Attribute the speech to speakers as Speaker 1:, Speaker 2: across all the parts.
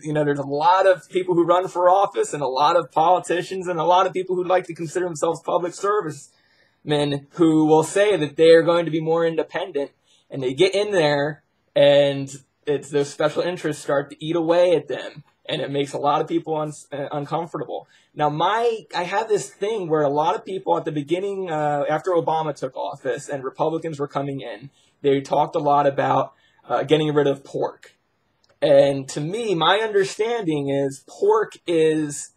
Speaker 1: And, there's a lot of people who run for office and a lot of politicians and a lot of people who like to consider themselves public servicemen who will say that they are going to be more independent. And they get in there and those special interests start to eat away at them. And it makes a lot of people uncomfortable. Now, I have this thing where a lot of people at the beginning, after Obama took office and Republicans were coming in, they talked a lot about getting rid of pork. And to me, my understanding is pork is,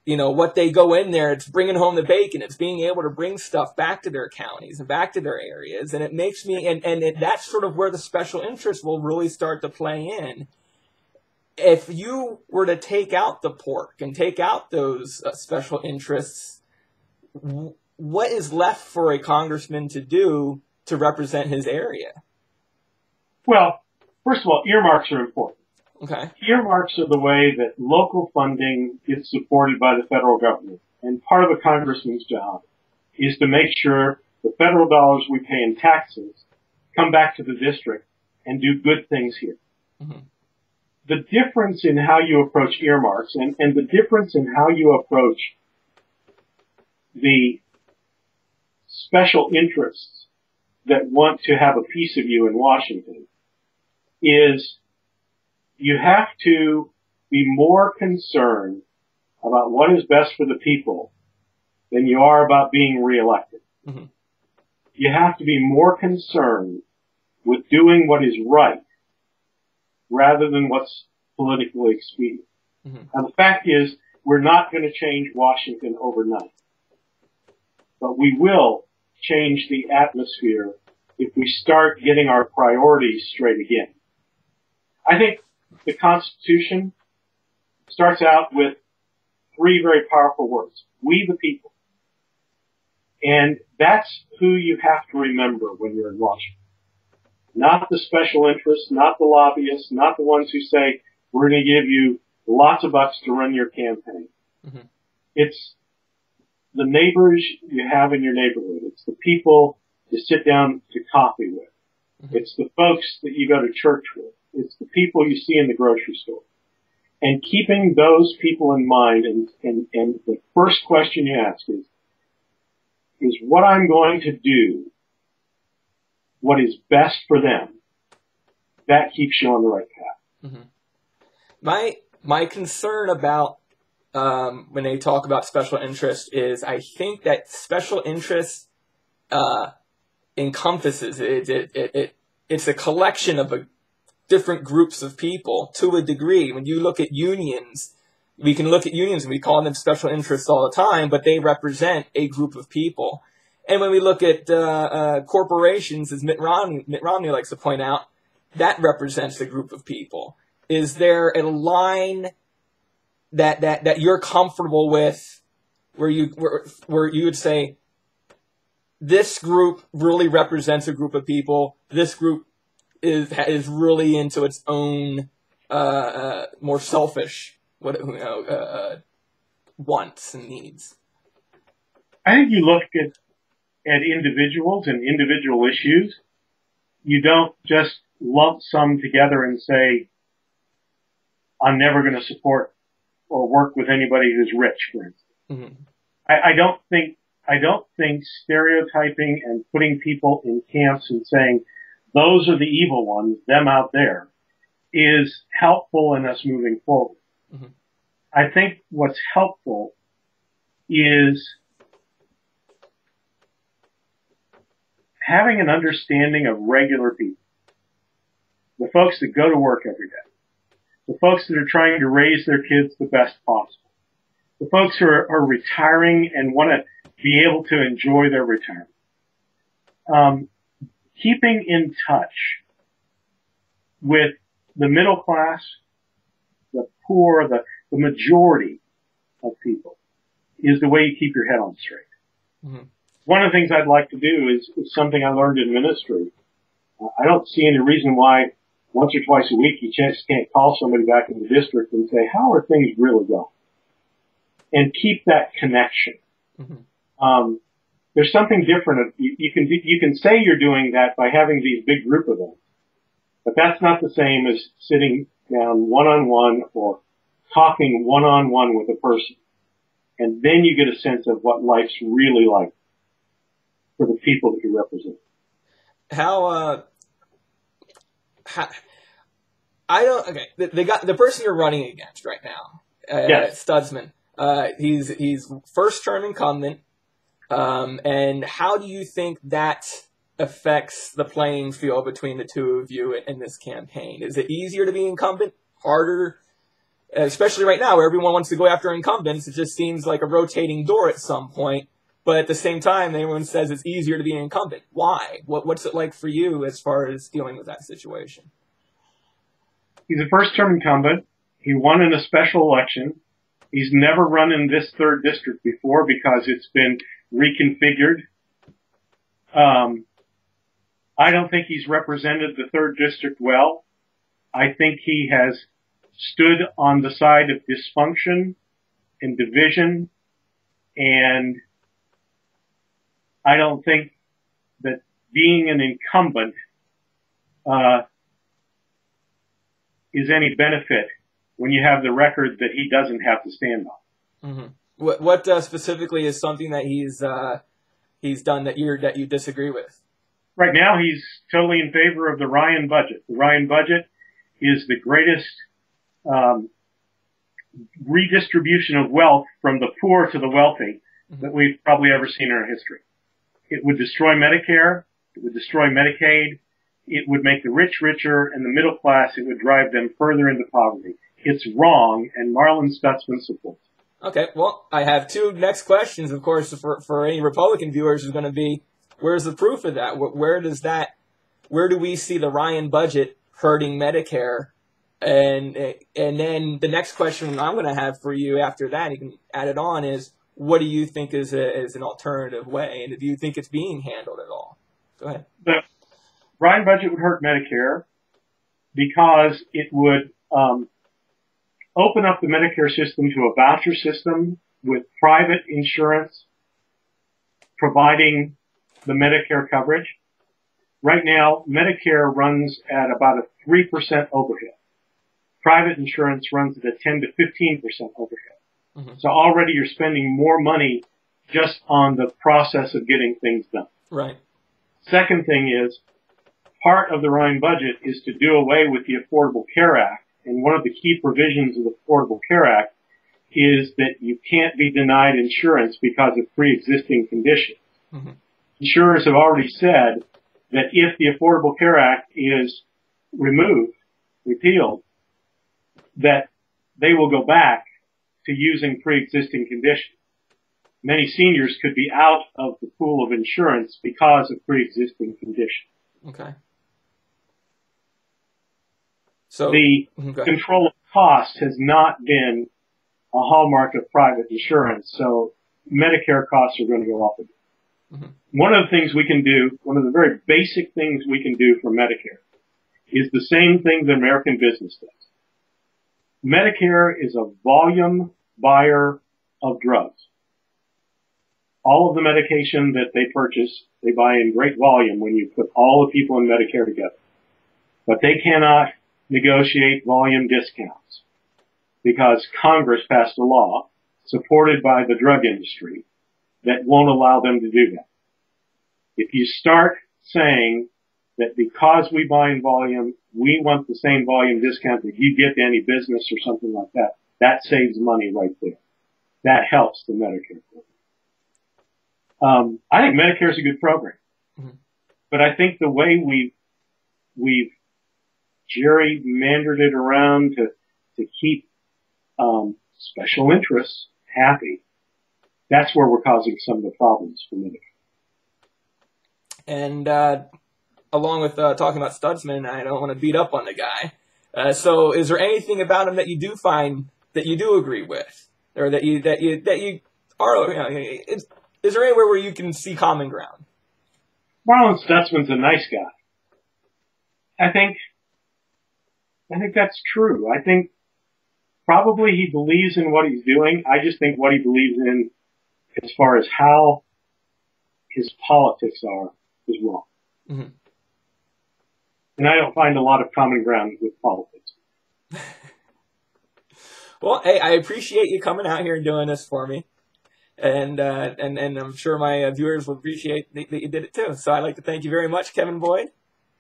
Speaker 1: what they go in there. It's bringing home the bacon. It's being able to bring stuff back to their counties and back to their areas. And it makes me, that's sort of where the special interest will really start to play in. If you were to take out the pork and take out those special interests, what is left for a congressman to do to represent his area?
Speaker 2: Well, first of all, earmarks are important.
Speaker 1: Okay.
Speaker 2: Earmarks are the way that local funding is supported by the federal government. And part of a congressman's job is to make sure the federal dollars we pay in taxes come back to the district and do good things here. Mm-hmm. The difference in how you approach earmarks and the difference in how you approach the special interests that want to have a piece of you in Washington is you have to be more concerned about what is best for the people than you are about being reelected. Mm-hmm. You have to be more concerned with doing what is right rather than what's politically expedient. Mm-hmm. Now, the fact is, we're not going to change Washington overnight. But we will change the atmosphere if we start getting our priorities straight again. I think the Constitution starts out with 3 very powerful words. We the people. And that's who you have to remember when you're in Washington. Not the special interests, not the lobbyists, not the ones who say, we're going to give you lots of bucks to run your campaign. Mm-hmm. It's the neighbors you have in your neighborhood. It's the people you sit down to coffee with. Mm-hmm. It's the folks that you go to church with. It's the people you see in the grocery store. And keeping those people in mind, and the first question you ask is what I'm going to do, what is best for them, that keeps you on the right path.
Speaker 1: Mm-hmm. My concern about when they talk about special interest is I think that special interest encompasses it's a collection of different groups of people to a degree. When you look at unions, we can look at unions and we call them special interests all the time, but they represent a group of people. And when we look at corporations, as Mitt Romney likes to point out, that represents a group of people. Is there a line that you're comfortable with where you would say this group really represents a group of people, this group is really into its own more selfish wants and needs?
Speaker 2: I think you look at individuals and individual issues. You don't just lump some together and say, I'm never going to support or work with anybody who's rich, for instance. Mm-hmm. I don't think stereotyping and putting people in camps and saying, those are the evil ones, them out there, is helpful in us moving forward. Mm-hmm. I think what's helpful is having an understanding of regular people. The folks that go to work every day. The folks that are trying to raise their kids the best possible. The folks who are retiring and want to be able to enjoy their retirement. Keeping in touch with the middle class, the poor, the majority of people is the way you keep your head on straight. Mm-hmm. One of the things I'd like to do is something I learned in ministry. I don't see any reason why once or twice a week you just can't call somebody back in the district and say, how are things really going? And keep that connection. Mm-hmm. There's something different. You can say you're doing that by having these big group events, but that's not the same as sitting down one-on-one or talking one-on-one with a person. And then you get a sense of what life's really like for the people that you represent.
Speaker 1: The person you're running against right now,
Speaker 2: Yes.
Speaker 1: Stutzman, he's first term incumbent, and how do you think that affects the playing field between the two of you in this campaign? Is it easier to be incumbent, harder? Especially right now where everyone wants to go after incumbents, it just seems like a rotating door at some point. But at the same time, everyone says it's easier to be an incumbent. Why? What's it like for you as far as dealing with that situation?
Speaker 2: He's a first-term incumbent. He won in a special election. He's never run in this 3rd district before because it's been reconfigured. I don't think he's represented the 3rd district well. I think he has stood on the side of dysfunction and division, and I don't think that being an incumbent is any benefit when you have the record that he doesn't have to stand on.
Speaker 1: Mm-hmm. What specifically is something that he's done that you disagree with?
Speaker 2: Right now, he's totally in favor of the Ryan budget. The Ryan budget is the greatest redistribution of wealth from the poor to the wealthy that we've probably ever seen in our history. It would destroy Medicare. It would destroy Medicaid. It would make the rich richer and the middle class. It would drive them further into poverty. It's wrong, and Marlon Stutzman supports it.
Speaker 1: Okay, well, I have 2 next questions, of course, for any Republican viewers is going to be, where's the proof of that? Where do we see the Ryan budget hurting Medicare? And then the next question I'm going to have for you after that, you can add it on, is what do you think is an alternative way? And do you think it's being handled at all? Go ahead.
Speaker 2: The Ryan budget would hurt Medicare because it would open up the Medicare system to a voucher system with private insurance providing the Medicare coverage. Right now, Medicare runs at about a 3% overhead. Private insurance runs at a 10 to 15% overhead. Mm-hmm. So already you're spending more money just on the process of getting things done.
Speaker 1: Right.
Speaker 2: Second thing is, part of the Ryan budget is to do away with the Affordable Care Act. And one of the key provisions of the Affordable Care Act is that you can't be denied insurance because of pre-existing conditions. Mm-hmm. Insurers have already said that if the Affordable Care Act is repealed, that they will go back to using pre-existing conditions. Many seniors could be out of the pool of insurance because of pre-existing conditions.
Speaker 1: Okay. So
Speaker 2: the control of cost has not been a hallmark of private insurance, so Medicare costs are going to go up again. Mm-hmm. One of the things we can do, one of the very basic things we can do for Medicare is the same thing that American business does. Medicare is a volume buyer of drugs. All of the medication that they purchase, they buy in great volume when you put all the people in Medicare together. But they cannot negotiate volume discounts because Congress passed a law supported by the drug industry that won't allow them to do that. If you start saying that because we buy in volume, we want the same volume discount that you get to any business or something like that, that saves money right there. That helps the Medicare program. I think Medicare is a good program, but I think the way we've gerrymandered it around to keep special interests happy, that's where we're causing some of the problems for Medicare.
Speaker 1: And along with talking about Stutzman, I don't want to beat up on the guy. So, is there anything about him that you do find that you do agree with, or that you are? Is there anywhere where you can see common ground?
Speaker 2: Marlon Stutzman's a nice guy. I think that's true. I think probably he believes in what he's doing. I just think what he believes in as far as how his politics are is wrong. Mm-hmm. And I don't find a lot of common ground with politics.
Speaker 1: Well, hey, I appreciate you coming out here and doing this for me. And I'm sure my viewers will appreciate that you did it too. So I'd like to thank you very much, Kevin Boyd.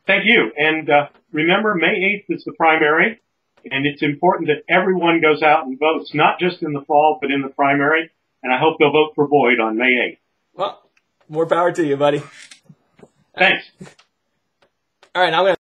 Speaker 2: Thank you. And remember, May 8th is the primary, and it's important that everyone goes out and votes, not just in the fall, but in the primary. And I hope they'll vote for Boyd on May 8th.
Speaker 1: Well, more power to you, buddy.
Speaker 2: Thanks.
Speaker 1: All right, I'm going to